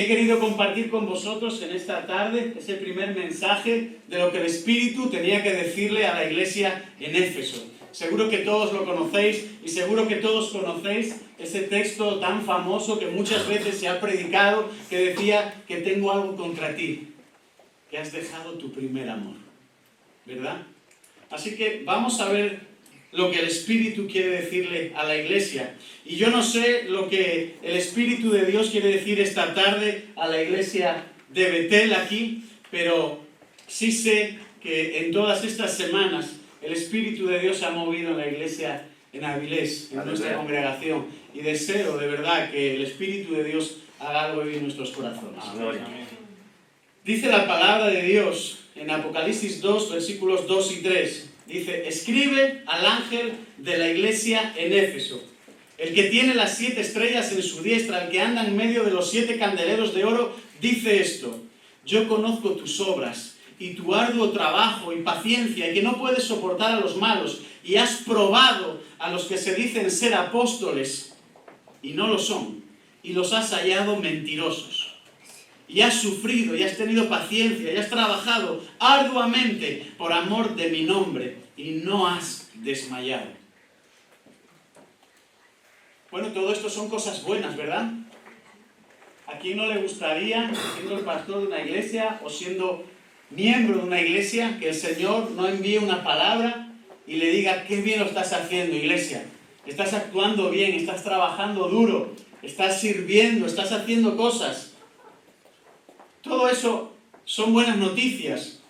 He querido compartir con vosotros en esta tarde ese primer mensaje de lo que el Espíritu tenía que decirle a la iglesia en Éfeso. Seguro que todos lo conocéis y seguro que todos conocéis ese texto tan famoso que muchas veces se ha predicado, que decía que tengo algo contra ti, que has dejado tu primer amor, ¿verdad? Así que vamos a ver lo que el Espíritu quiere decirle a la iglesia. Y yo no sé lo que el Espíritu de Dios quiere decir esta tarde a la iglesia de Betel aquí, pero sí sé que en todas estas semanas el Espíritu de Dios se ha movido en la iglesia en Avilés, en nuestra congregación. Y deseo de verdad que el Espíritu de Dios haga algo en nuestros corazones. Dice la palabra de Dios en Apocalipsis 2, versículos 2 y 3. Dice, escribe al ángel de la iglesia en Éfeso, el que tiene las 7 estrellas en su diestra, el que anda en medio de los 7 candeleros de oro, dice esto: yo conozco tus obras y tu arduo trabajo y paciencia, y que no puedes soportar a los malos, y has probado a los que se dicen ser apóstoles y no lo son, y los has hallado mentirosos. Y has sufrido, y has tenido paciencia, y has trabajado arduamente por amor de mi nombre, y no has desmayado. Bueno, todo esto son cosas buenas, ¿verdad? ¿A quién no le gustaría, siendo el pastor de una iglesia o siendo miembro de una iglesia, que el Señor no envíe una palabra y le diga, qué bien lo estás haciendo, iglesia? Estás actuando bien, estás trabajando duro, estás sirviendo, estás haciendo cosas. Todo eso son buenas noticias,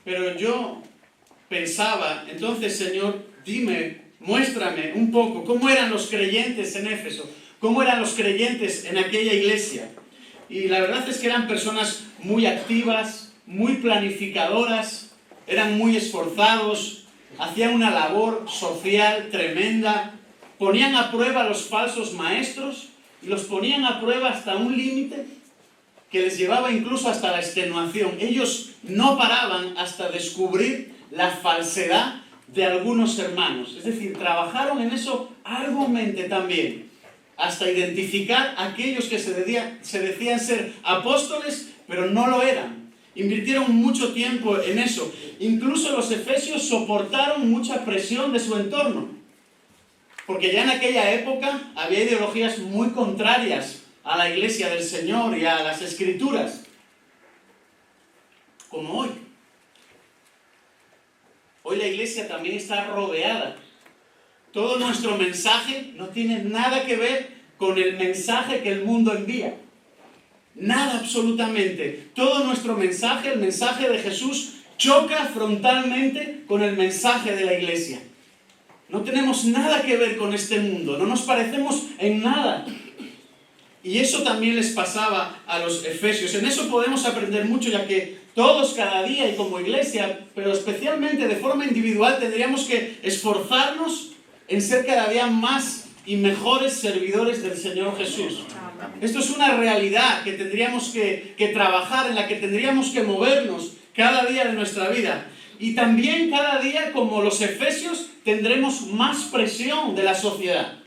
pero yo pensaba, entonces, Señor, dime, muéstrame un poco cómo eran los creyentes en Éfeso, cómo eran los creyentes en aquella iglesia. Y la verdad es que eran personas muy activas, muy planificadoras, eran muy esforzados, hacían una labor social tremenda, ponían a prueba a los falsos maestros y los ponían a prueba hasta un límite que les llevaba incluso hasta la extenuación. Ellos no paraban hasta descubrir la falsedad de algunos hermanos. Es decir, trabajaron en eso arduamente también, hasta identificar a aquellos que se decían ser apóstoles, pero no lo eran. Invirtieron mucho tiempo en eso. Incluso los efesios soportaron mucha presión de su entorno, porque ya en aquella época había ideologías muy contrarias a la iglesia del Señor y a las Escrituras, como hoy. Hoy la iglesia también está rodeada. Todo nuestro mensaje no tiene nada que ver con el mensaje que el mundo envía. Nada, absolutamente. Todo nuestro mensaje, el mensaje de Jesús, choca frontalmente con el mensaje de la iglesia. No tenemos nada que ver con este mundo, no nos parecemos en nada. Y eso también les pasaba a los efesios. En eso podemos aprender mucho, ya que todos cada día y como iglesia, pero especialmente de forma individual, tendríamos que esforzarnos en ser cada día más y mejores servidores del Señor Jesús. Esto es una realidad que tendríamos que trabajar, en la que tendríamos que movernos cada día de nuestra vida. Y también cada día, como los efesios, tendremos más presión de la sociedad.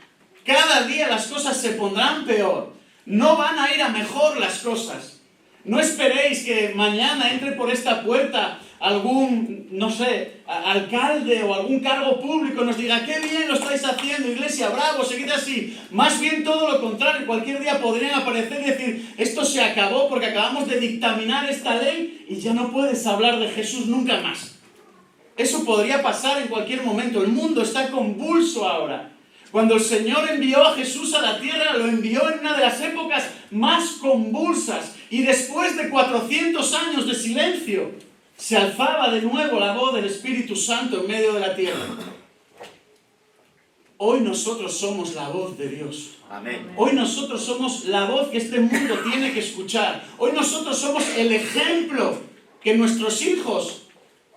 Cada día las cosas se pondrán peor. No van a ir a mejor las cosas. No esperéis que mañana entre por esta puerta algún, no sé, alcalde o algún cargo público y nos diga, qué bien lo estáis haciendo, iglesia, bravo, seguid así. Más bien todo lo contrario. Cualquier día podrían aparecer y decir, esto se acabó porque acabamos de dictaminar esta ley y ya no puedes hablar de Jesús nunca más. Eso podría pasar en cualquier momento. El mundo está convulso ahora. Cuando el Señor envió a Jesús a la tierra, lo envió en una de las épocas más convulsas. Y después de 400 años de silencio, se alzaba de nuevo la voz del Espíritu Santo en medio de la tierra. Hoy nosotros somos la voz de Dios. Amén. Hoy nosotros somos la voz que este mundo tiene que escuchar. Hoy nosotros somos el ejemplo que nuestros hijos,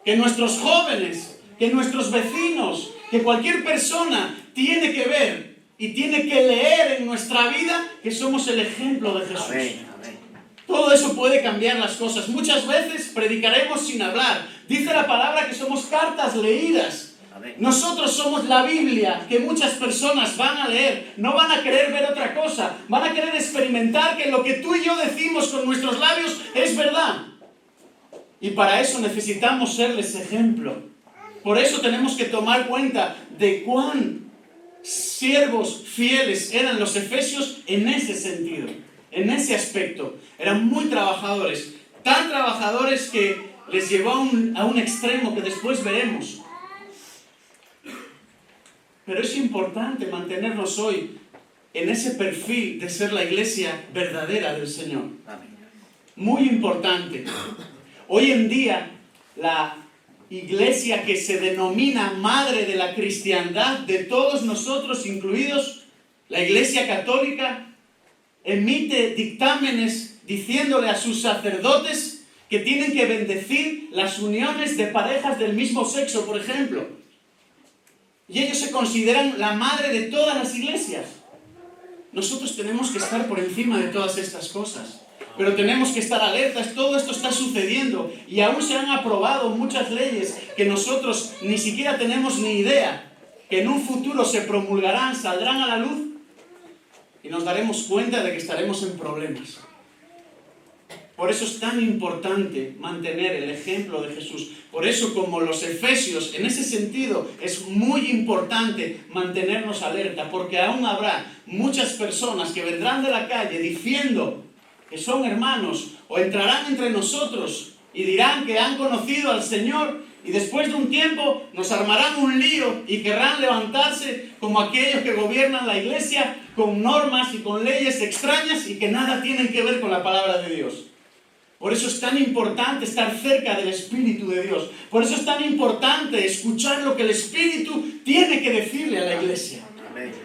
que nuestros jóvenes, que nuestros vecinos, que cualquier persona tiene que ver y tiene que leer en nuestra vida que somos el ejemplo de Jesús. Amén, amén. Todo eso puede cambiar las cosas. Muchas veces predicaremos sin hablar. Dice la palabra que somos cartas leídas. Nosotros somos la Biblia que muchas personas van a leer, no van a querer ver otra cosa, van a querer experimentar que lo que tú y yo decimos con nuestros labios es verdad. Y para eso necesitamos serles ejemplo. Por eso tenemos que tomar cuenta de cuán siervos fieles eran los efesios en ese sentido, en ese aspecto. Eran muy trabajadores, tan trabajadores que les llevó a un extremo que después veremos. Pero es importante mantenernos hoy en ese perfil de ser la iglesia verdadera del Señor. Muy importante. Hoy en día, la iglesia que se denomina madre de la cristiandad, de todos nosotros incluidos, la Iglesia Católica, emite dictámenes diciéndole a sus sacerdotes que tienen que bendecir las uniones de parejas del mismo sexo, por ejemplo. Y ellos se consideran la madre de todas las iglesias. Nosotros tenemos que estar por encima de todas estas cosas. Pero tenemos que estar alertas, todo esto está sucediendo y aún se han aprobado muchas leyes que nosotros ni siquiera tenemos ni idea, que en un futuro se promulgarán, saldrán a la luz y nos daremos cuenta de que estaremos en problemas. Por eso es tan importante mantener el ejemplo de Jesús. Por eso, como los efesios, en ese sentido, es muy importante mantenernos alerta, porque aún habrá muchas personas que vendrán de la calle diciendo que son hermanos, o entrarán entre nosotros y dirán que han conocido al Señor, y después de un tiempo nos armarán un lío y querrán levantarse como aquellos que gobiernan la iglesia con normas y con leyes extrañas y que nada tienen que ver con la palabra de Dios. Por eso es tan importante estar cerca del Espíritu de Dios. Por eso es tan importante escuchar lo que el Espíritu tiene que decirle a la iglesia.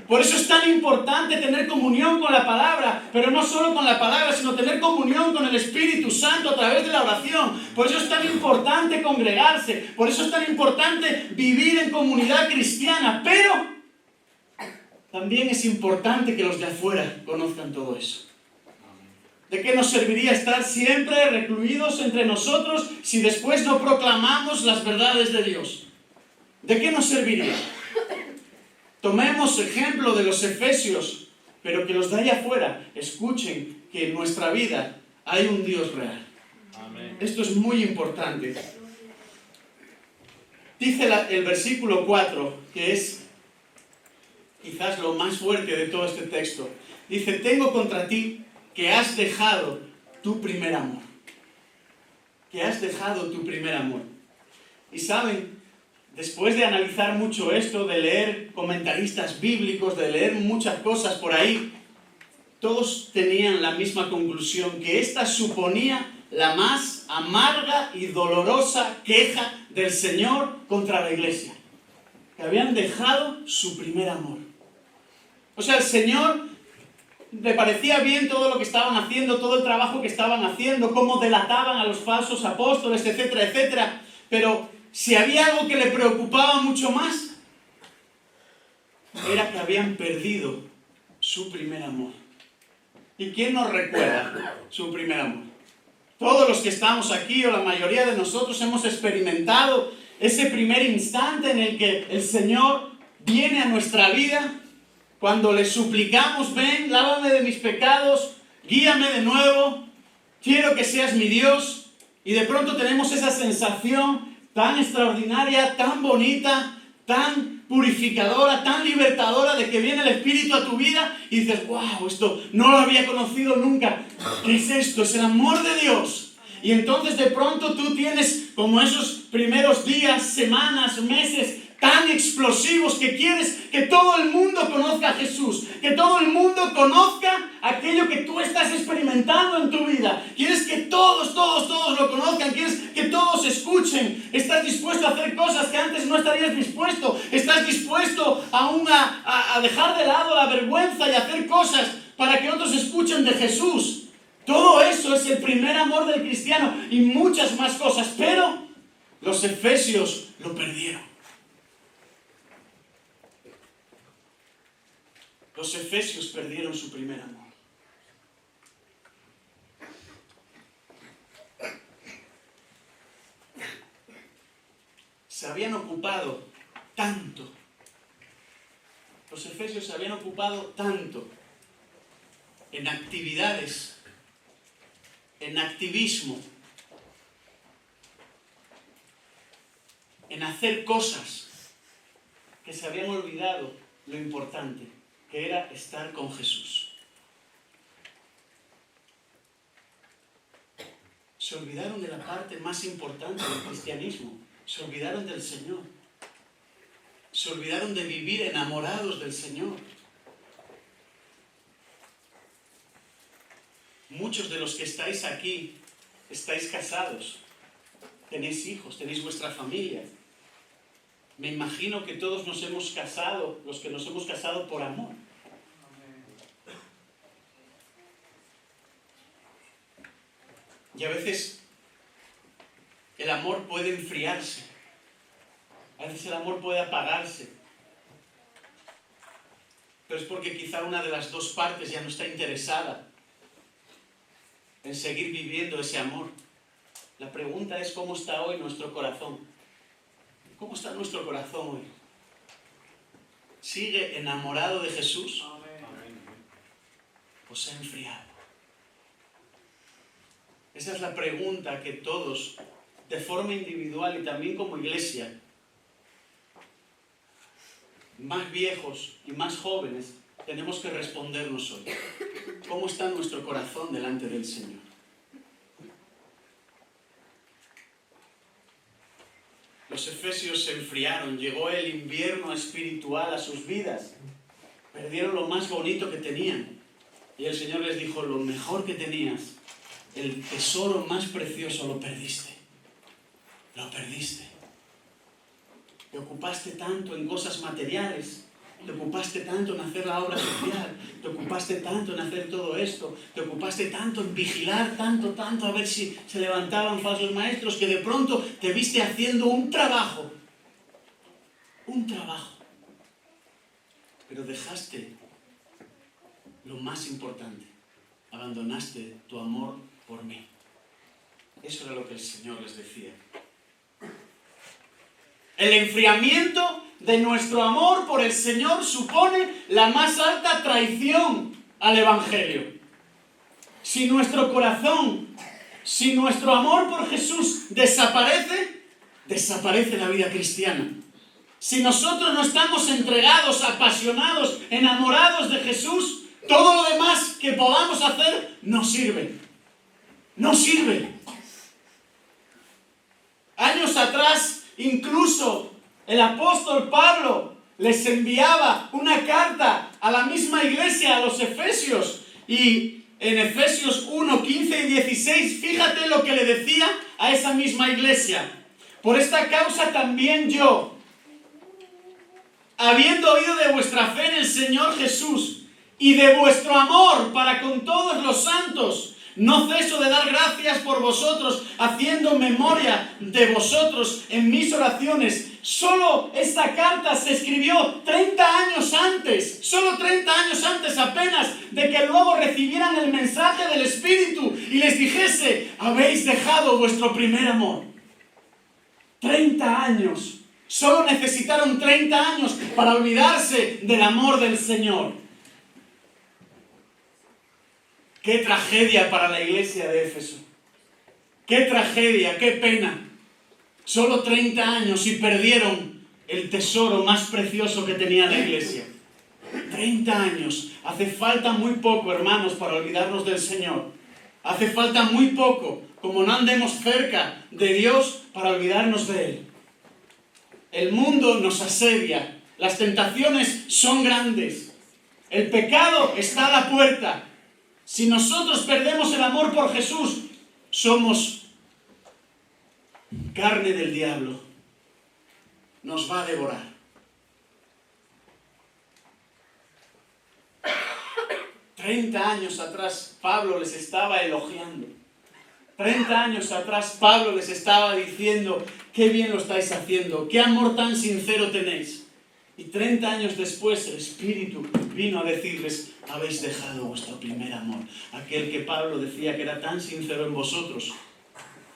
Por eso es tan importante tener comunión con la palabra, pero no solo con la palabra, sino tener comunión con el Espíritu Santo a través de la oración. Por eso es tan importante congregarse, por eso es tan importante vivir en comunidad cristiana, pero también es importante que los de afuera conozcan todo eso. ¿De qué nos serviría estar siempre recluidos entre nosotros si después no proclamamos las verdades de Dios? ¿De qué nos serviría? Tomemos ejemplo de los efesios, pero que los de allá afuera escuchen que en nuestra vida hay un Dios real. Amén. Esto es muy importante. Dice el versículo 4, que es quizás lo más fuerte de todo este texto. Dice, tengo contra ti que has dejado tu primer amor. Que has dejado tu primer amor. Y saben, después de analizar mucho esto, de leer comentaristas bíblicos, de leer muchas cosas por ahí, todos tenían la misma conclusión, que esta suponía la más amarga y dolorosa queja del Señor contra la iglesia. Que habían dejado su primer amor. O sea, el Señor le parecía bien todo lo que estaban haciendo, todo el trabajo que estaban haciendo, cómo delataban a los falsos apóstoles, etcétera, etcétera. Pero si había algo que le preocupaba mucho más, era que habían perdido su primer amor. ¿Y quién nos recuerda su primer amor? Todos los que estamos aquí, o la mayoría de nosotros, hemos experimentado ese primer instante en el que el Señor viene a nuestra vida, cuando le suplicamos, ven, lávame de mis pecados, guíame de nuevo, quiero que seas mi Dios. Y de pronto tenemos esa sensación tan extraordinaria, tan bonita, tan purificadora, tan libertadora, de que viene el Espíritu a tu vida y dices, wow, esto no lo había conocido nunca. ¿Qué es esto? Es el amor de Dios. Y entonces de pronto tú tienes como esos primeros días, semanas, meses tan explosivos que quieres que todo el mundo conozca a Jesús, que todo el mundo conozca aquello que tú estás experimentando en tu vida. Quieres que todos lo conozcan, quieres que todos escuchen. Estás dispuesto a hacer cosas que antes no estarías dispuesto. Estás dispuesto a dejar de lado la vergüenza y hacer cosas para que otros escuchen de Jesús. Todo eso es el primer amor del cristiano y muchas más cosas, pero los efesios lo perdieron. Los efesios perdieron su primer amor. Se habían ocupado tanto. Los efesios se habían ocupado tanto en actividades, en activismo, en hacer cosas, que se habían olvidado lo importante, que era estar con Jesús. Se olvidaron de la parte más importante del cristianismo. Se olvidaron del Señor. Se olvidaron de vivir enamorados del Señor. Muchos de los que estáis aquí, estáis casados, tenéis hijos, tenéis vuestra familia. Me imagino que todos nos hemos casado, los que nos hemos casado por amor. Y a veces el amor puede enfriarse. A veces el amor puede apagarse. Pero es porque quizá una de las dos partes ya no está interesada en seguir viviendo ese amor. La pregunta es cómo está hoy nuestro corazón. ¿Cómo está nuestro corazón hoy? ¿Sigue enamorado de Jesús? ¿O se ha enfriado? Esa es la pregunta que todos, de forma individual y también como iglesia, más viejos y más jóvenes, tenemos que respondernos hoy. ¿Cómo está nuestro corazón delante del Señor? Los efesios se enfriaron, llegó el invierno espiritual a sus vidas. Perdieron lo más bonito que tenían. Y el Señor les dijo, lo mejor que tenías, el tesoro más precioso, lo perdiste. Lo perdiste. Te ocupaste tanto en cosas materiales, te ocupaste tanto en hacer la obra social, te ocupaste tanto en hacer todo esto, te ocupaste tanto en vigilar, tanto, a ver si se levantaban falsos maestros, que de pronto te viste haciendo un trabajo. Pero dejaste lo más importante, abandonaste tu amor por mí. Eso era lo que el Señor les decía. El enfriamiento de nuestro amor por el Señor supone la más alta traición al Evangelio. Si nuestro corazón, si nuestro amor por Jesús desaparece, desaparece la vida cristiana. Si nosotros no estamos entregados, apasionados, enamorados de Jesús, todo lo demás que podamos hacer no sirve. No sirve. Años atrás, incluso el apóstol Pablo les enviaba una carta a la misma iglesia, a los Efesios. Y en Efesios 1, 15 y 16, fíjate lo que le decía a esa misma iglesia. Por esta causa también yo, habiendo oído de vuestra fe en el Señor Jesús y de vuestro amor para con todos los santos, no ceso de dar gracias por vosotros, haciendo memoria de vosotros en mis oraciones. Solo esta carta se escribió 30 años antes, solo 30 años antes apenas de que luego recibieran el mensaje del Espíritu y les dijese, habéis dejado vuestro primer amor. 30 años. Solo necesitaron 30 años para olvidarse del amor del Señor. ¡Qué tragedia para la iglesia de Éfeso! ¡Qué tragedia, qué pena! Solo 30 años y perdieron el tesoro más precioso que tenía la iglesia. 30 años. Hace falta muy poco, hermanos, para olvidarnos del Señor. Hace falta muy poco, como no andemos cerca de Dios, para olvidarnos de Él. El mundo nos asedia. Las tentaciones son grandes. El pecado está a la puerta. Si nosotros perdemos el amor por Jesús, somos carne del diablo. Nos va a devorar. 30 años atrás Pablo les estaba elogiando. 30 años atrás Pablo les estaba diciendo, qué bien lo estáis haciendo, qué amor tan sincero tenéis. Y 30 años después el Espíritu vino a decirles, habéis dejado vuestro primer amor. Aquel que Pablo decía que era tan sincero en vosotros,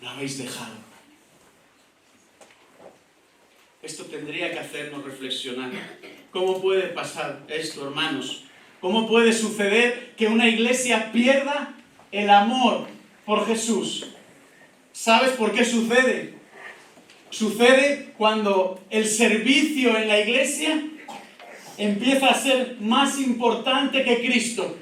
lo habéis dejado. Esto tendría que hacernos reflexionar. ¿Cómo puede pasar esto, hermanos? ¿Cómo puede suceder que una iglesia pierda el amor por Jesús? ¿Sabes por qué sucede? Sucede cuando el servicio en la iglesia empieza a ser más importante que Cristo.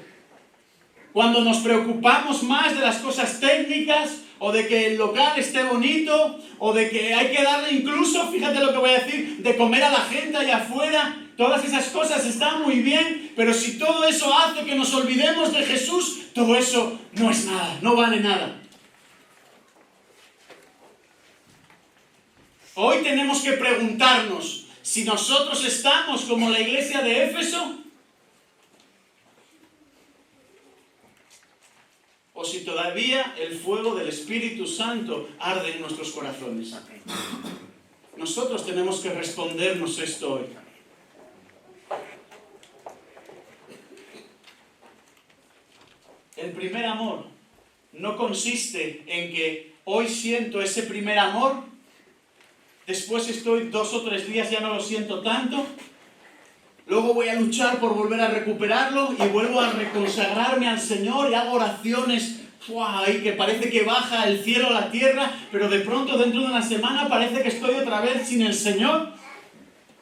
Cuando nos preocupamos más de las cosas técnicas, o de que el local esté bonito, o de que hay que darle incluso, fíjate lo que voy a decir, de comer a la gente allá afuera. Todas esas cosas están muy bien, pero si todo eso hace que nos olvidemos de Jesús, todo eso no es nada, no vale nada. Hoy tenemos que preguntarnos si nosotros estamos como la iglesia de Éfeso, o si todavía el fuego del Espíritu Santo arde en nuestros corazones. Nosotros tenemos que respondernos esto hoy. El primer amor no consiste en que hoy siento ese primer amor, después estoy 2 o 3 días, ya no lo siento tanto, luego voy a luchar por volver a recuperarlo y vuelvo a reconsagrarme al Señor y hago oraciones y que parece que baja el cielo a la tierra, pero de pronto dentro de una semana parece que estoy otra vez sin el Señor.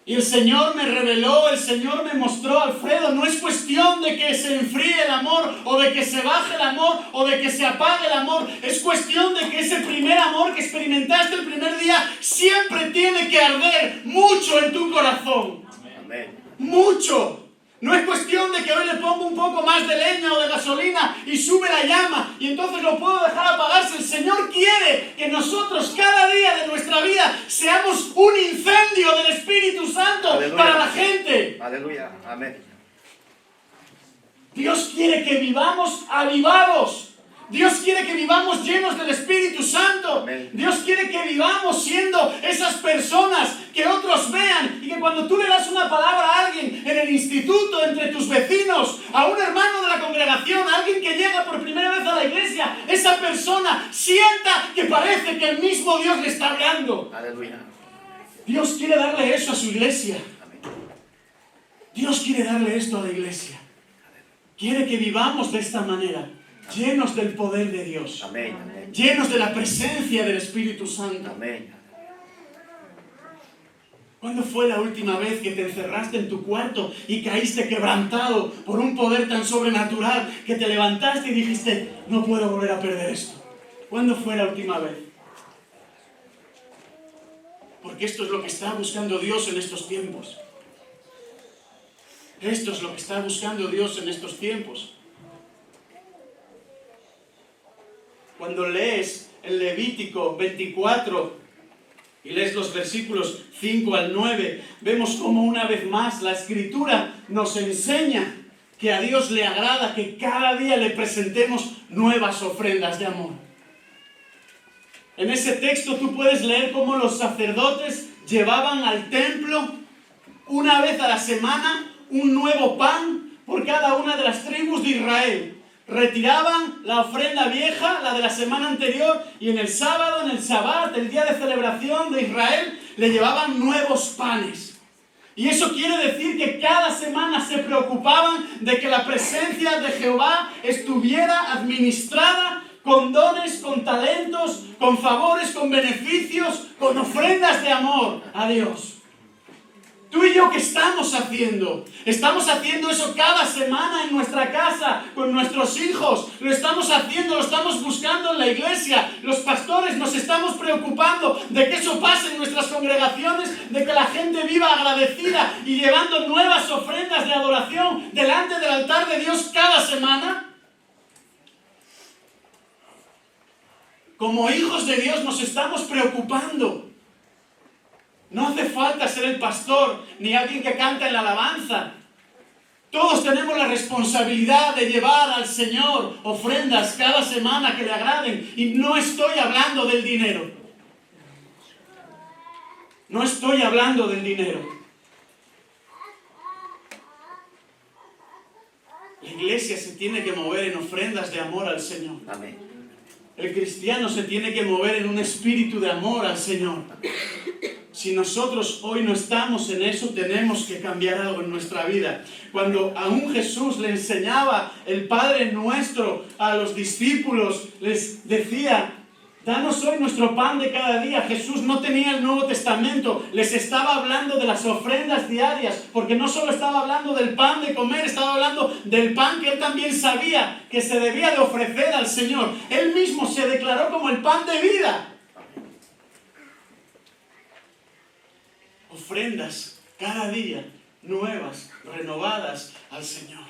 Y el Señor me reveló, el Señor me mostró, Alfredo, no es cuestión de que se enfríe el amor, o de que se baje el amor, o de que se apague el amor. Es cuestión de que ese primer amor que experimentaste el primer día siempre tiene que arder mucho en tu corazón. Amén. Mucho. No es cuestión de que hoy le pongo un poco más de leña o de gasolina y sube la llama y entonces lo puedo dejar apagarse. El Señor quiere que nosotros cada día de nuestra vida seamos un incendio del Espíritu Santo. Aleluya. Para la gente. Aleluya. Amén. Dios quiere que vivamos avivados. Dios quiere que vivamos llenos del Espíritu Santo. Amén. Dios quiere que vivamos siendo esas personas que otros vean y que cuando tú le das una palabra a alguien en el instituto, entre tus vecinos, a un hermano de la congregación, a alguien que llega por primera vez a la iglesia, esa persona sienta que parece que el mismo Dios le está hablando. Aleluya. Dios quiere darle eso a su iglesia. Amén. Dios quiere darle esto a la iglesia. Quiere que vivamos de esta manera. Llenos del poder de Dios. Amén. Amén. Llenos de la presencia del Espíritu Santo. Amén. ¿Cuándo fue la última vez que te encerraste en tu cuarto y caíste quebrantado por un poder tan sobrenatural que te levantaste y dijiste, no puedo volver a perder esto? ¿Cuándo fue la última vez? Porque esto es lo que está buscando Dios en estos tiempos. Esto es lo que está buscando Dios en estos tiempos. Cuando lees el Levítico 24 y lees los versículos 5 al 9, vemos cómo una vez más la Escritura nos enseña que a Dios le agrada que cada día le presentemos nuevas ofrendas de amor. En ese texto tú puedes leer cómo los sacerdotes llevaban al templo una vez a la semana un nuevo pan por cada una de las tribus de Israel. Retiraban la ofrenda vieja, la de la semana anterior, y en el sábado, en el Sabbat, el día de celebración de Israel, le llevaban nuevos panes. Y eso quiere decir que cada semana se preocupaban de que la presencia de Jehová estuviera administrada con dones, con talentos, con favores, con beneficios, con ofrendas de amor a Dios. Tú y yo, ¿qué estamos haciendo? Estamos haciendo eso cada semana en nuestra casa, con nuestros hijos. Lo estamos haciendo, lo estamos buscando en la iglesia. Los pastores nos estamos preocupando de que eso pase en nuestras congregaciones, de que la gente viva agradecida y llevando nuevas ofrendas de adoración delante del altar de Dios cada semana. Como hijos de Dios nos estamos preocupando. No hace falta ser el pastor ni alguien que canta en la alabanza. Todos tenemos la responsabilidad de llevar al Señor ofrendas cada semana que le agraden. Y no estoy hablando del dinero. No estoy hablando del dinero. La iglesia se tiene que mover en ofrendas de amor al Señor. Amén. El cristiano se tiene que mover en un espíritu de amor al Señor. Si nosotros hoy no estamos en eso, tenemos que cambiar algo en nuestra vida. Cuando aún Jesús le enseñaba el Padre Nuestro a los discípulos, les decía: danos hoy nuestro pan de cada día. Jesús no tenía el Nuevo Testamento, les estaba hablando de las ofrendas diarias, porque no solo estaba hablando del pan de comer, estaba hablando del pan que él también sabía que se debía de ofrecer al Señor. Él mismo se declaró como el pan de vida. Ofrendas cada día, nuevas, renovadas al Señor.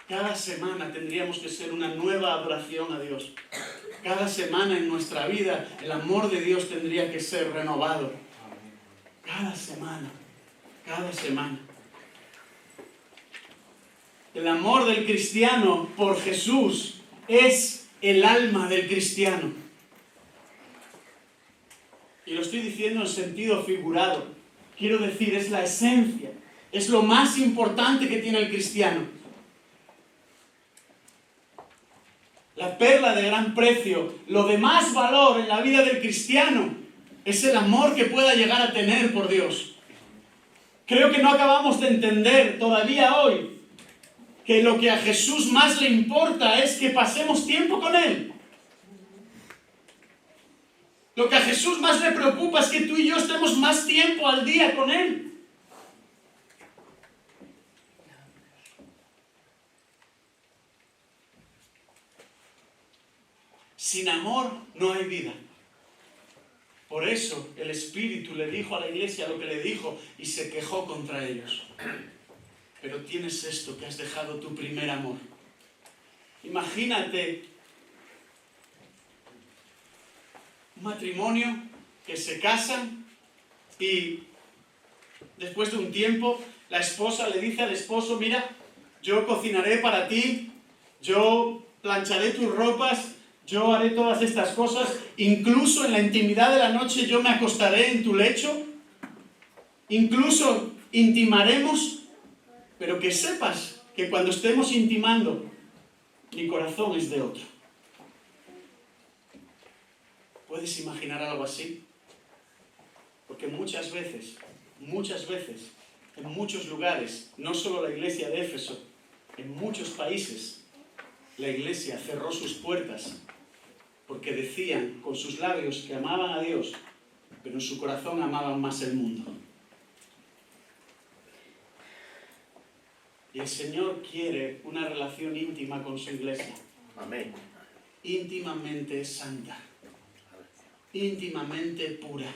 Cada semana tendríamos que ser una nueva adoración a Dios. Cada semana en nuestra vida el amor de Dios tendría que ser renovado. Cada semana, cada semana. El amor del cristiano por Jesús es el alma del cristiano. Y lo estoy diciendo en sentido figurado. Quiero decir, es la esencia, es lo más importante que tiene el cristiano. La perla de gran precio, lo de más valor en la vida del cristiano, es el amor que pueda llegar a tener por Dios. Creo que no acabamos de entender todavía hoy que lo que a Jesús más le importa es que pasemos tiempo con Él. Lo que a Jesús más le preocupa es que tú y yo estemos más tiempo al día con Él. Sin amor no hay vida. Por eso el Espíritu le dijo a la iglesia lo que le dijo y se quejó contra ellos. Pero tienes esto, que has dejado tu primer amor. Imagínate un matrimonio que se casan y después de un tiempo la esposa le dice al esposo: mira, yo cocinaré para ti, yo plancharé tus ropas, yo haré todas estas cosas, incluso en la intimidad de la noche yo me acostaré en tu lecho, incluso intimaremos, pero que sepas que cuando estemos intimando, mi corazón es de otro. ¿Puedes imaginar algo así? Porque muchas veces, en muchos lugares, no solo la iglesia de Éfeso, en muchos países, la iglesia cerró sus puertas porque decían con sus labios que amaban a Dios, pero en su corazón amaban más el mundo. Y el Señor quiere una relación íntima con su iglesia. Amén. Íntimamente santa, íntimamente pura,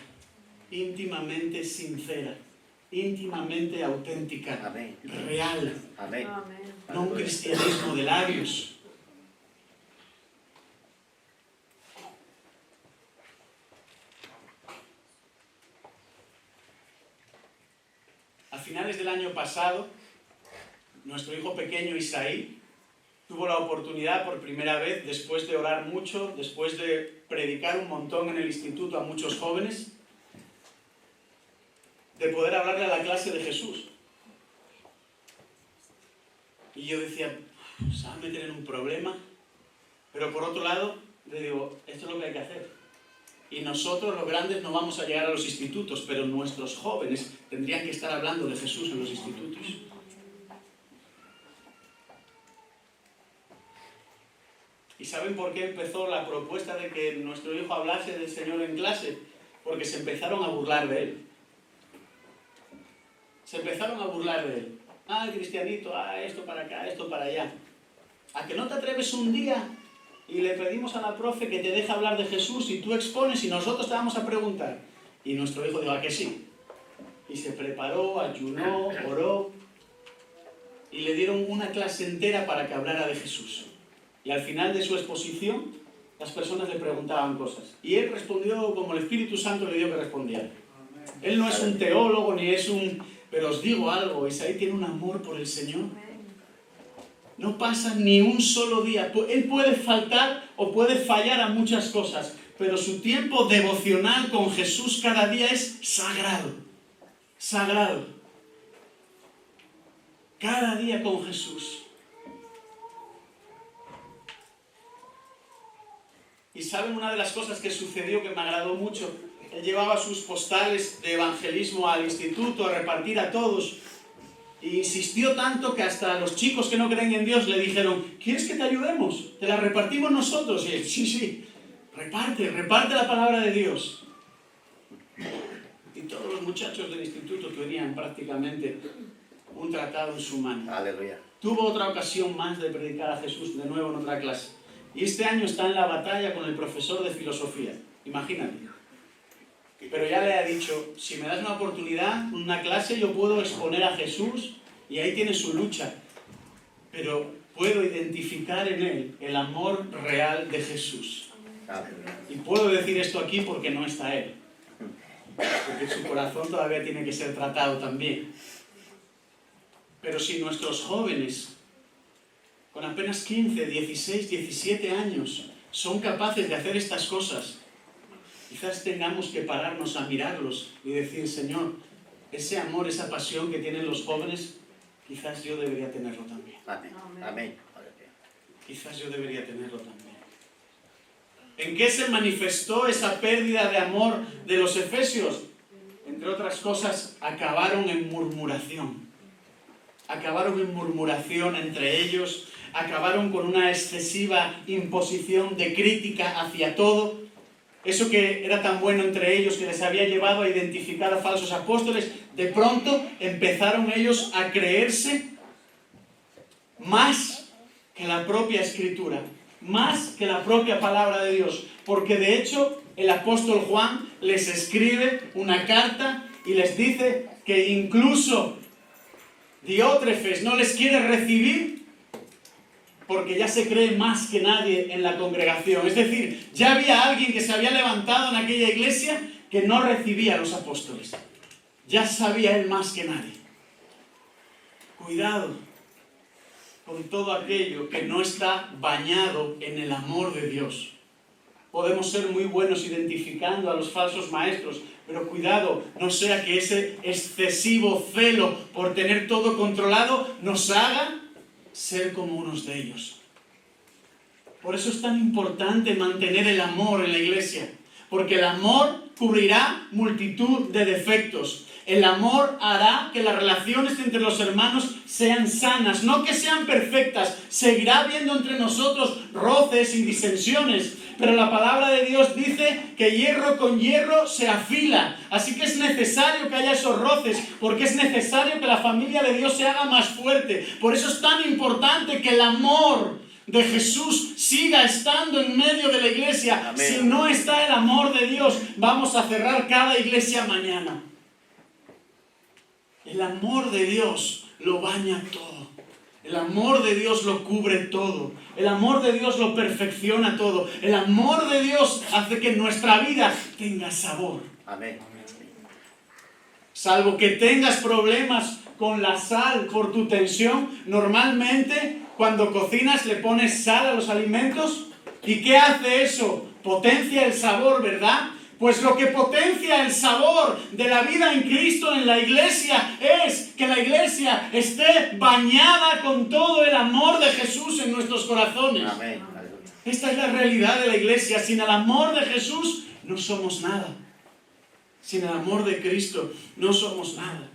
íntimamente sincera, íntimamente auténtica, Amén. real. Amén. No un cristianismo de labios. A finales del año pasado, nuestro hijo pequeño Isaí tuvo la oportunidad por primera vez, después de orar mucho, después de predicar un montón en el instituto a muchos jóvenes, de poder hablarle a la clase de Jesús. Y yo decía, se va a meter en un problema, pero por otro lado, le digo, esto es lo que hay que hacer. Y nosotros, los grandes, no vamos a llegar a los institutos, pero nuestros jóvenes tendrían que estar hablando de Jesús en los institutos. ¿Y saben por qué empezó la propuesta de que nuestro hijo hablase del Señor en clase? Porque se empezaron a burlar de él. Se empezaron a burlar de él. Ah, el cristianito, esto para acá, esto para allá. ¿A que no te atreves un día y le pedimos a la profe que te deje hablar de Jesús y tú expones y nosotros te vamos a preguntar? Y nuestro hijo dijo, ¿a que sí? Y se preparó, ayunó, oró y le dieron una clase entera para que hablara de Jesús. Y al final de su exposición, las personas le preguntaban cosas. Y él respondió como el Espíritu Santo le dio que respondiera. Él no es un teólogo ni es un... Pero os digo algo, Isaí tiene un amor por el Señor. No pasa ni un solo día. Él puede faltar o puede fallar a muchas cosas, pero su tiempo devocional con Jesús cada día es sagrado. Sagrado. Cada día con Jesús. Y saben una de las cosas que sucedió que me agradó mucho, él llevaba sus postales de evangelismo al instituto a repartir a todos. Y insistió tanto que hasta los chicos que no creen en Dios le dijeron, ¿quieres que te ayudemos? ¿Te la repartimos nosotros? Y él, sí, reparte la palabra de Dios. Y todos los muchachos del instituto tenían prácticamente un tratado en su mano. Aleluya. Tuvo otra ocasión más de predicar a Jesús de nuevo en otra clase. Y este año está en la batalla con el profesor de filosofía. Imagínate. Pero ya le ha dicho, si me das una oportunidad, una clase, yo puedo exponer a Jesús y ahí tiene su lucha. Pero puedo identificar en él el amor real de Jesús. Y puedo decir esto aquí porque no está él. Porque su corazón todavía tiene que ser tratado también. Pero si nuestros jóvenes, con apenas 15, 16, 17 años, son capaces de hacer estas cosas, quizás tengamos que pararnos a mirarlos y decir, Señor, ese amor, esa pasión que tienen los jóvenes, quizás yo debería tenerlo también. Amén. Amén. Quizás yo debería tenerlo también. ¿En qué se manifestó esa pérdida de amor de los efesios? Entre otras cosas, acabaron en murmuración. Acabaron en murmuración entre ellos, acabaron con una excesiva imposición de crítica hacia todo. Eso que era tan bueno entre ellos, que les había llevado a identificar a falsos apóstoles, de pronto empezaron ellos a creerse más que la propia Escritura, más que la propia palabra de Dios. Porque de hecho el apóstol Juan les escribe una carta y les dice que incluso Diótrefes no les quiere recibir porque ya se cree más que nadie en la congregación. Es decir, ya había alguien que se había levantado en aquella iglesia que no recibía a los apóstoles. Ya sabía él más que nadie. Cuidado con todo aquello que no está bañado en el amor de Dios. Podemos ser muy buenos identificando a los falsos maestros, pero cuidado, no sea que ese excesivo celo por tener todo controlado nos haga ser como unos de ellos. Por eso es tan importante mantener el amor en la iglesia, porque el amor cubrirá multitud de defectos. El amor hará que las relaciones entre los hermanos sean sanas, no que sean perfectas. Seguirá habiendo entre nosotros roces y disensiones, pero la palabra de Dios dice que hierro con hierro se afila. Así que es necesario que haya esos roces, porque es necesario que la familia de Dios se haga más fuerte. Por eso es tan importante que el amor de Jesús siga estando en medio de la iglesia. Amén. Si no está el amor de Dios, vamos a cerrar cada iglesia mañana. El amor de Dios lo baña todo. El amor de Dios lo cubre todo. El amor de Dios lo perfecciona todo. El amor de Dios hace que nuestra vida tenga sabor. Amén. Salvo que tengas problemas con la sal por tu tensión, normalmente cuando cocinas le pones sal a los alimentos. ¿Y qué hace eso? Potencia el sabor, ¿verdad? Pues lo que potencia el sabor de la vida en Cristo en la iglesia es que la iglesia esté bañada con todo el amor de Jesús en nuestros corazones. Amén. Esta es la realidad de la iglesia. Sin el amor de Jesús no somos nada. Sin el amor de Cristo no somos nada.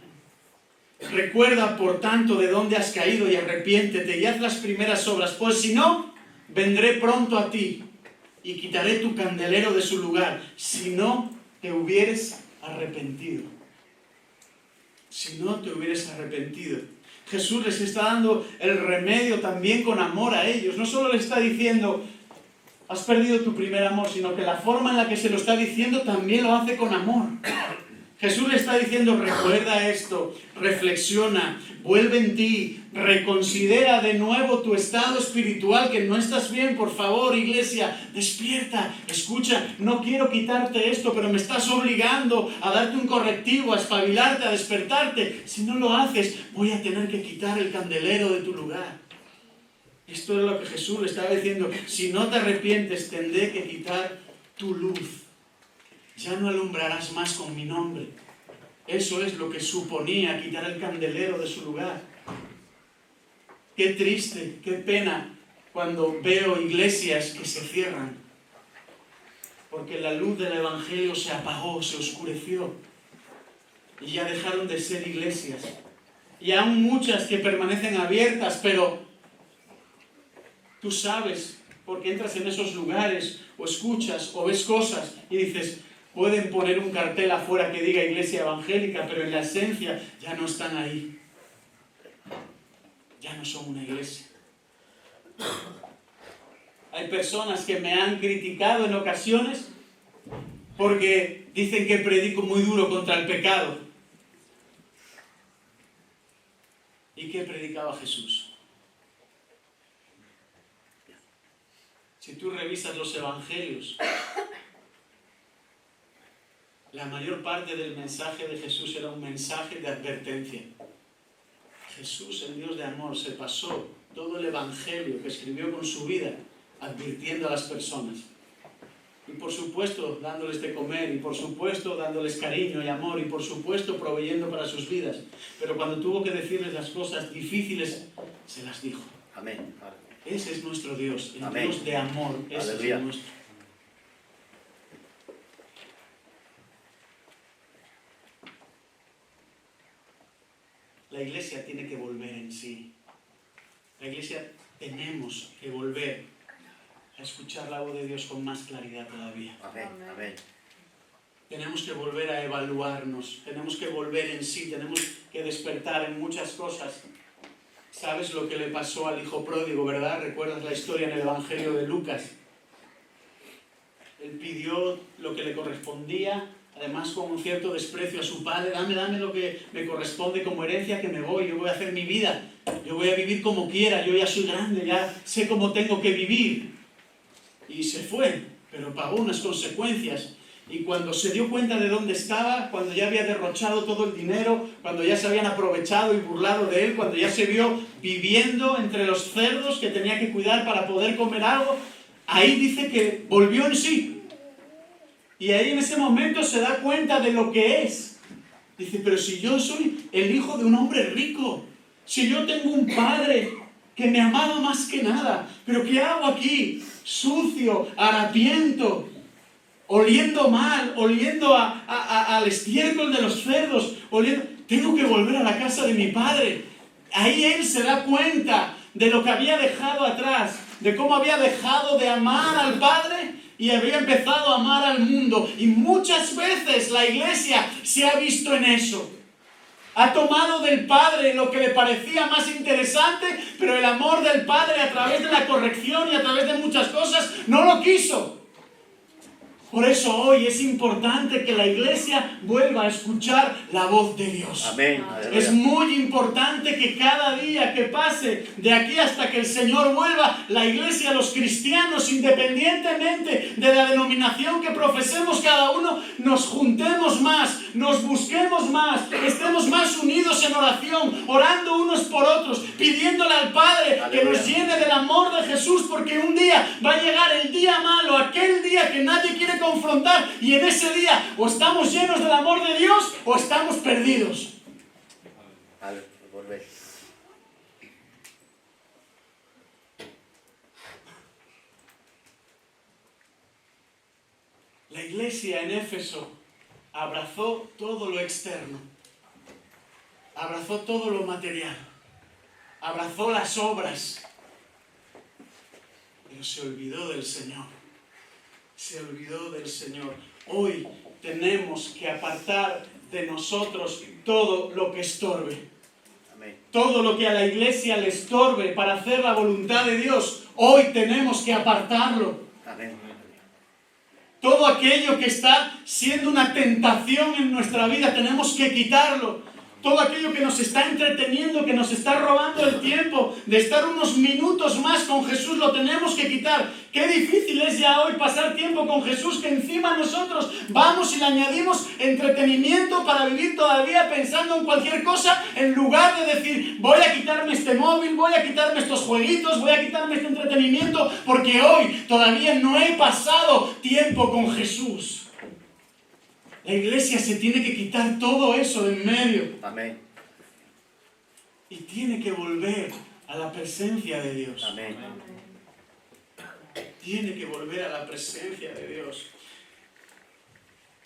Recuerda, por tanto, de dónde has caído y arrepiéntete y haz las primeras obras, pues si no, vendré pronto a ti y quitaré tu candelero de su lugar, si no te hubieres arrepentido. Si no te hubieres arrepentido. Jesús les está dando el remedio también con amor a ellos. No solo les está diciendo, has perdido tu primer amor, sino que la forma en la que se lo está diciendo también lo hace con amor. Jesús le está diciendo, recuerda esto, reflexiona, vuelve en ti, reconsidera de nuevo tu estado espiritual, que no estás bien, por favor, iglesia, despierta, escucha, no quiero quitarte esto, pero me estás obligando a darte un correctivo, a espabilarte, a despertarte. Si no lo haces, voy a tener que quitar el candelero de tu lugar. Esto es lo que Jesús le estaba diciendo, si no te arrepientes, tendré que quitar tu luz. Ya no alumbrarás más con mi nombre. Eso es lo que suponía quitar el candelero de su lugar. Qué triste, qué pena cuando veo iglesias que se cierran. porque la luz del Evangelio se apagó, se oscureció. Y ya dejaron de ser iglesias. Y aún muchas que permanecen abiertas, pero tú sabes, porque entras en esos lugares, o escuchas, o ves cosas, y dices, pueden poner un cartel afuera que diga iglesia evangélica, pero en la esencia ya no están ahí. Ya no son una iglesia. Hay personas que me han criticado en ocasiones porque dicen que predico muy duro contra el pecado. ¿Y qué predicaba Jesús? Si tú revisas los evangelios, la mayor parte del mensaje de Jesús era un mensaje de advertencia. Jesús, el Dios de amor, se pasó todo el evangelio que escribió con su vida advirtiendo a las personas. Y por supuesto dándoles de comer, y por supuesto dándoles cariño y amor, y por supuesto proveyendo para sus vidas. Pero cuando tuvo que decirles las cosas difíciles, se las dijo. Amén. Ese es nuestro Dios, el Amén. Dios de amor. Ese Aleluya. es el nuestro. La iglesia tiene que volver en sí. La iglesia tenemos que volver a escuchar la voz de Dios con más claridad todavía. Amén. Amén. Tenemos que volver a evaluarnos, tenemos que volver en sí, tenemos que despertar en muchas cosas. ¿Sabes lo que le pasó al hijo pródigo, verdad? ¿Recuerdas la historia en el Evangelio de Lucas? Él pidió lo que le correspondía, además con un cierto desprecio a su padre. Dame lo que me corresponde como herencia, que me voy, yo voy a hacer mi vida, yo voy a vivir como quiera, yo ya soy grande, ya sé cómo tengo que vivir. Y se fue, pero pagó unas consecuencias. Y cuando se dio cuenta de dónde estaba, cuando ya había derrochado todo el dinero, cuando ya se habían aprovechado y burlado de él, cuando ya se vio viviendo entre los cerdos que tenía que cuidar para poder comer algo, ahí dice que volvió en sí. Y ahí en ese momento se da cuenta de lo que es. Dice, pero si yo soy el hijo de un hombre rico, si yo tengo un padre que me amaba más que nada, pero ¿qué hago aquí? Sucio, harapiento, oliendo mal, oliendo al estiércol de los cerdos, tengo que volver a la casa de mi padre. Ahí él se da cuenta de lo que había dejado atrás, de cómo había dejado de amar al Padre y había empezado a amar al mundo. Y muchas veces la iglesia se ha visto en eso. Ha tomado del Padre lo que le parecía más interesante, pero el amor del Padre a través de la corrección y a través de muchas cosas no lo quiso. Por eso hoy es importante que la iglesia vuelva a escuchar la voz de Dios. Amén. Es muy importante que cada día que pase de aquí hasta que el Señor vuelva, la iglesia, los cristianos, independientemente de la denominación que profesemos cada uno, nos juntemos más, nos busquemos más, estemos más unidos en oración, orando unos por otros, pidiéndole al Padre que nos llene del amor de Jesús, porque un día va a llegar el día malo, aquel día que nadie quiere confrontar, y en ese día o estamos llenos del amor de Dios o estamos perdidos. Volver. La iglesia en Éfeso abrazó todo lo externo, abrazó todo lo material, abrazó las obras, pero se olvidó del Señor. Se olvidó del Señor. Hoy tenemos que apartar de nosotros todo lo que estorbe. Amén. Todo lo que a la iglesia le estorbe para hacer la voluntad de Dios, hoy tenemos que apartarlo. Amén. Todo aquello que está siendo una tentación en nuestra vida, tenemos que quitarlo. Todo aquello que nos está entreteniendo, que nos está robando el tiempo de estar unos minutos más con Jesús, lo tenemos que quitar. Qué difícil es ya hoy pasar tiempo con Jesús, que encima nosotros vamos y le añadimos entretenimiento para vivir todavía pensando en cualquier cosa, en lugar de decir, voy a quitarme este móvil, voy a quitarme estos jueguitos, voy a quitarme este entretenimiento, porque hoy todavía no he pasado tiempo con Jesús. La iglesia se tiene que quitar todo eso de en medio. Amén. Y tiene que volver a la presencia de Dios. Amén. tiene que volver a la presencia de Dios.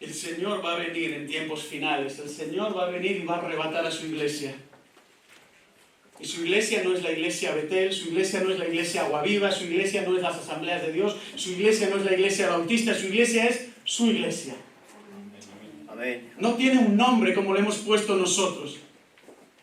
El Señor va a venir en tiempos finales. El Señor va a venir y va a arrebatar a su iglesia. Y su iglesia no es la iglesia Betel, su iglesia no es la iglesia Aguaviva, su iglesia no es las asambleas de Dios, su iglesia no es la iglesia bautista, su iglesia es su iglesia. Amén. No tiene un nombre como le hemos puesto nosotros.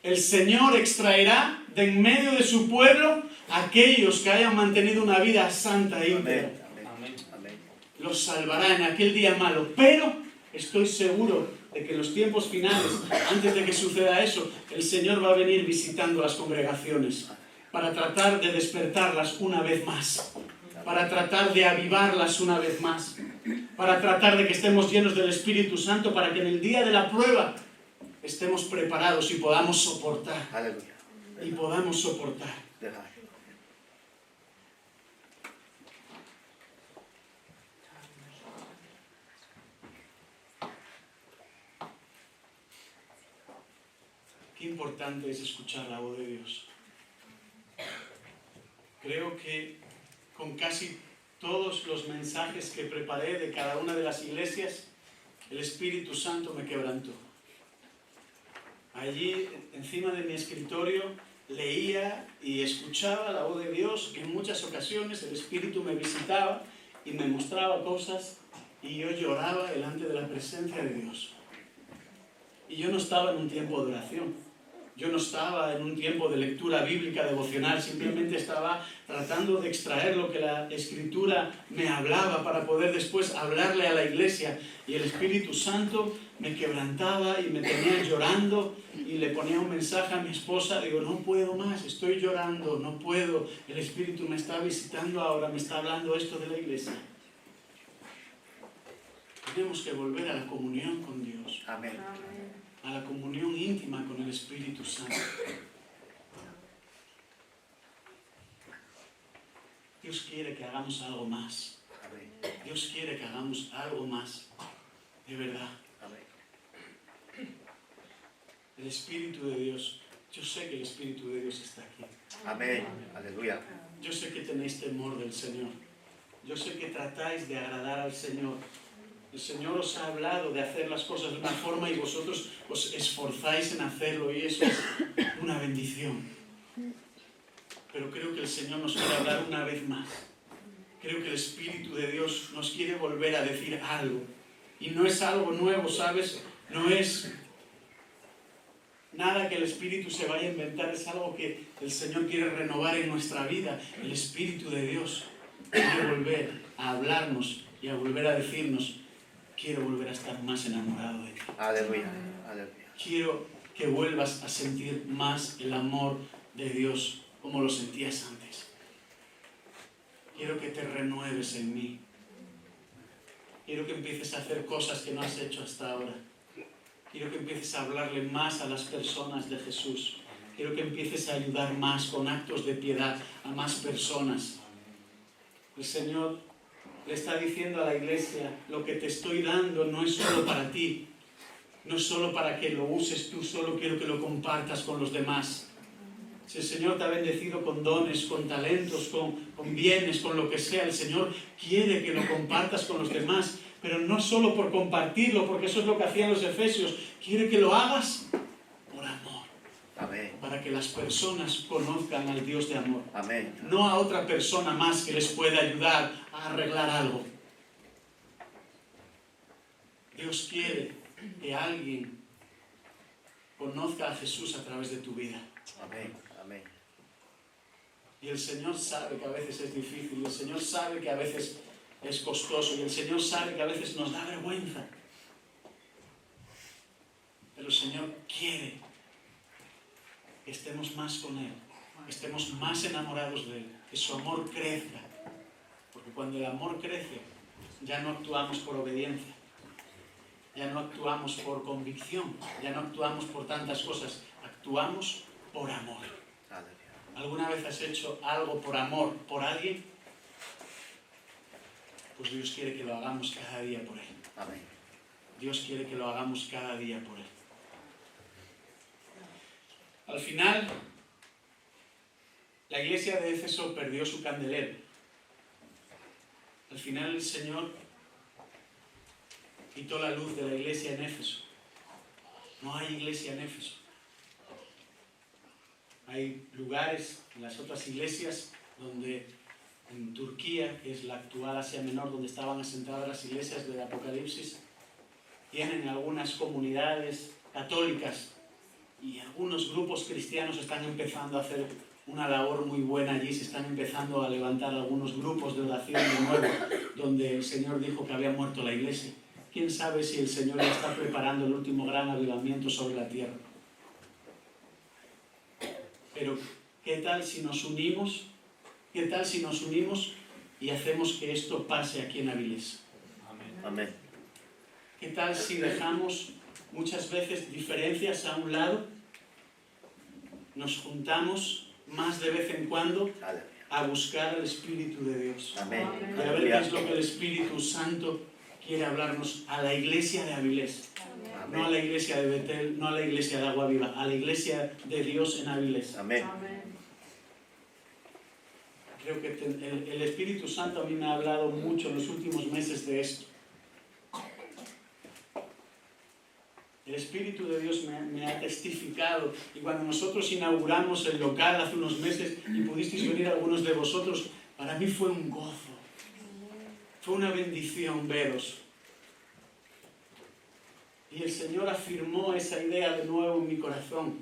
El Señor extraerá de en medio de su pueblo a aquellos que hayan mantenido una vida santa e íntegra. Amén. Amén. Los salvará en aquel día malo, pero estoy seguro de que en los tiempos finales, antes de que suceda eso, el Señor va a venir visitando las congregaciones para tratar de despertarlas una vez más, para tratar de avivarlas una vez más, para tratar de que estemos llenos del Espíritu Santo, para que en el día de la prueba estemos preparados y podamos soportar. Aleluya. Y podamos soportar. Deja. Qué importante es escuchar la voz de Dios. Creo que con casi todos los mensajes que preparé de cada una de las iglesias, el Espíritu Santo me quebrantó. Allí, encima de mi escritorio, leía y escuchaba la voz de Dios. En muchas ocasiones el Espíritu me visitaba y me mostraba cosas y yo lloraba delante de la presencia de Dios. Y yo no estaba en un tiempo de oración. Yo no estaba en un tiempo de lectura bíblica devocional, simplemente estaba tratando de extraer lo que la Escritura me hablaba para poder después hablarle a la iglesia. Y el Espíritu Santo me quebrantaba y me tenía llorando y le ponía un mensaje a mi esposa. Digo, no puedo más, estoy llorando, no puedo. El Espíritu me está visitando ahora, me está hablando esto de la iglesia. Tenemos que volver a la comunión con Dios. Amén. A la comunión íntima con el Espíritu Santo. Dios quiere que hagamos algo más. Amén. Dios quiere que hagamos algo más. De verdad. Amén. El Espíritu de Dios. Yo sé que el Espíritu de Dios está aquí. Amén. Aleluya. Yo sé que tenéis temor del Señor. Yo sé que tratáis de agradar al Señor. El Señor os ha hablado de hacer las cosas de una forma y vosotros os esforzáis en hacerlo y eso es una bendición. Pero creo que el Señor nos quiere hablar una vez más. Creo que el Espíritu de Dios nos quiere volver a decir algo. Y no es algo nuevo, ¿sabes? No es nada que el Espíritu se vaya a inventar, es algo que el Señor quiere renovar en nuestra vida. El Espíritu de Dios quiere volver a hablarnos y a volver a decirnos: quiero volver a estar más enamorado de ti. Aleluya. Aleluya. Quiero que vuelvas a sentir más el amor de Dios como lo sentías antes. Quiero que te renueves en mí. Quiero que empieces a hacer cosas que no has hecho hasta ahora. Quiero que empieces a hablarle más a las personas de Jesús. Quiero que empieces a ayudar más con actos de piedad a más personas. El Señor le está diciendo a la iglesia: lo que te estoy dando no es solo para ti, no es solo para que lo uses tú, solo quiero que lo compartas con los demás. Si el Señor te ha bendecido con dones, con talentos, con bienes, con lo que sea, el Señor quiere que lo compartas con los demás, pero no solo por compartirlo, porque eso es lo que hacían los efesios. Quiere que lo hagas por amor. Amén. Para que las personas conozcan al Dios de amor. Amén. No a otra persona más que les pueda ayudar a arreglar algo. Dios quiere que alguien conozca a Jesús a través de tu vida. Amén. Amén. Y el Señor sabe que a veces es difícil, y el Señor sabe que a veces es costoso, y el Señor sabe que a veces nos da vergüenza. Pero el Señor quiere que estemos más con Él, que estemos más enamorados de Él, que su amor crezca. Porque cuando el amor crece, ya no actuamos por obediencia, ya no actuamos por convicción, ya no actuamos por tantas cosas, actuamos por amor. ¿Alguna vez has hecho algo por amor por alguien? Pues Dios quiere que lo hagamos cada día por Él. Amén. Dios quiere que lo hagamos cada día por Él. Al final, la iglesia de Éfeso perdió su candelero. Al final el Señor quitó la luz de la iglesia en Éfeso. No hay iglesia en Éfeso. Hay lugares en las otras iglesias donde en Turquía, que es la actual Asia Menor, donde estaban asentadas las iglesias del Apocalipsis, tienen algunas comunidades católicas y algunos grupos cristianos están empezando a hacer una labor muy buena allí, se están empezando a levantar algunos grupos de oración de nuevo, donde el Señor dijo que había muerto la iglesia. ¿Quién sabe si el Señor ya está preparando el último gran avivamiento sobre la tierra? Pero, ¿qué tal si nos unimos? ¿Qué tal si nos unimos y hacemos que esto pase aquí en Avilés? Amén. ¿Qué tal si dejamos muchas veces diferencias a un lado? Nos juntamos más de vez en cuando a buscar al Espíritu de Dios. Amén. Y a ver qué es lo que el Espíritu Santo quiere hablarnos a la iglesia de Avilés. No a la iglesia de Betel, no a la iglesia de Agua Viva, a la iglesia de Dios en Avilés. Amén. Creo que el Espíritu Santo a mí me ha hablado mucho en los últimos meses de esto. El Espíritu de Dios me ha testificado, y cuando nosotros inauguramos el local hace unos meses y pudisteis venir algunos de vosotros, para mí fue un gozo, fue una bendición veros. Y el Señor afirmó esa idea de nuevo en mi corazón.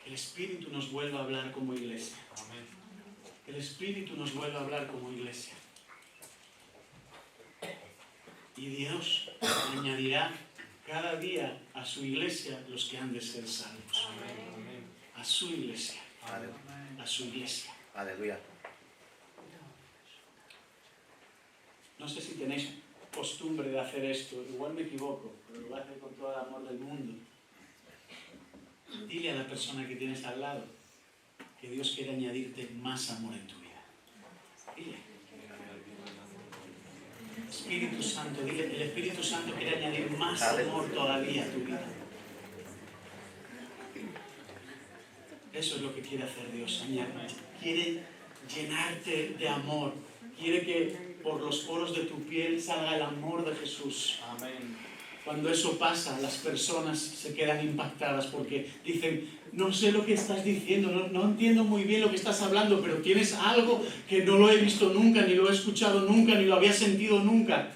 Que el Espíritu nos vuelva a hablar como iglesia. Que el Espíritu nos vuelva a hablar como iglesia. Y Dios añadirá cada día a su iglesia los que han de ser salvos. A su iglesia. A su iglesia. Aleluya. No sé si tenéis costumbre de hacer esto, igual me equivoco, pero lo voy a hacer con todo el amor del mundo. Dile a la persona que tienes al lado que Dios quiere añadirte más amor en tu vida. Dile. Espíritu Santo, dile, el Espíritu Santo quiere añadir más amor todavía a tu vida. Eso es lo que quiere hacer Dios, quiere llenarte de amor, quiere que por los poros de tu piel salga el amor de Jesús. Amén. Cuando eso pasa, las personas se quedan impactadas porque dicen, no sé lo que estás diciendo, no entiendo muy bien lo que estás hablando, pero tienes algo que no lo he visto nunca, ni lo he escuchado nunca, ni lo había sentido nunca.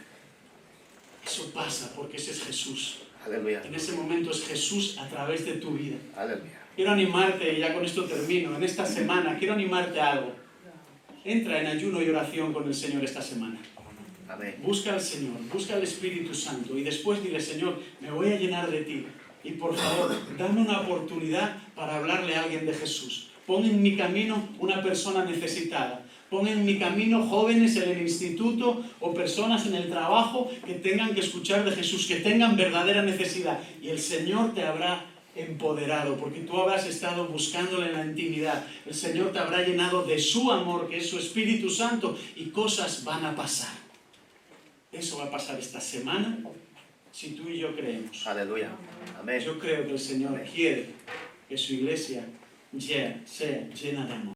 Eso pasa porque ese es Jesús. Aleluya. En ese momento es Jesús a través de tu vida. Aleluya. Quiero animarte, y ya con esto termino, en esta semana, quiero animarte a algo. Entra en ayuno y oración con el Señor esta semana. Amén. Busca al Señor, busca al Espíritu Santo y después dile, Señor, me voy a llenar de ti. Y por favor, dame una oportunidad para hablarle a alguien de Jesús. Pon en mi camino una persona necesitada. Pon en mi camino jóvenes en el instituto o personas en el trabajo que tengan que escuchar de Jesús, que tengan verdadera necesidad. Y el Señor te habrá empoderado, porque tú habrás estado buscándole en la intimidad. El Señor te habrá llenado de su amor, que es su Espíritu Santo, y cosas van a pasar. Eso va a pasar esta semana, si tú y yo creemos. Aleluya. Amén. Yo creo que el Señor quiere que su iglesia sea llena de amor.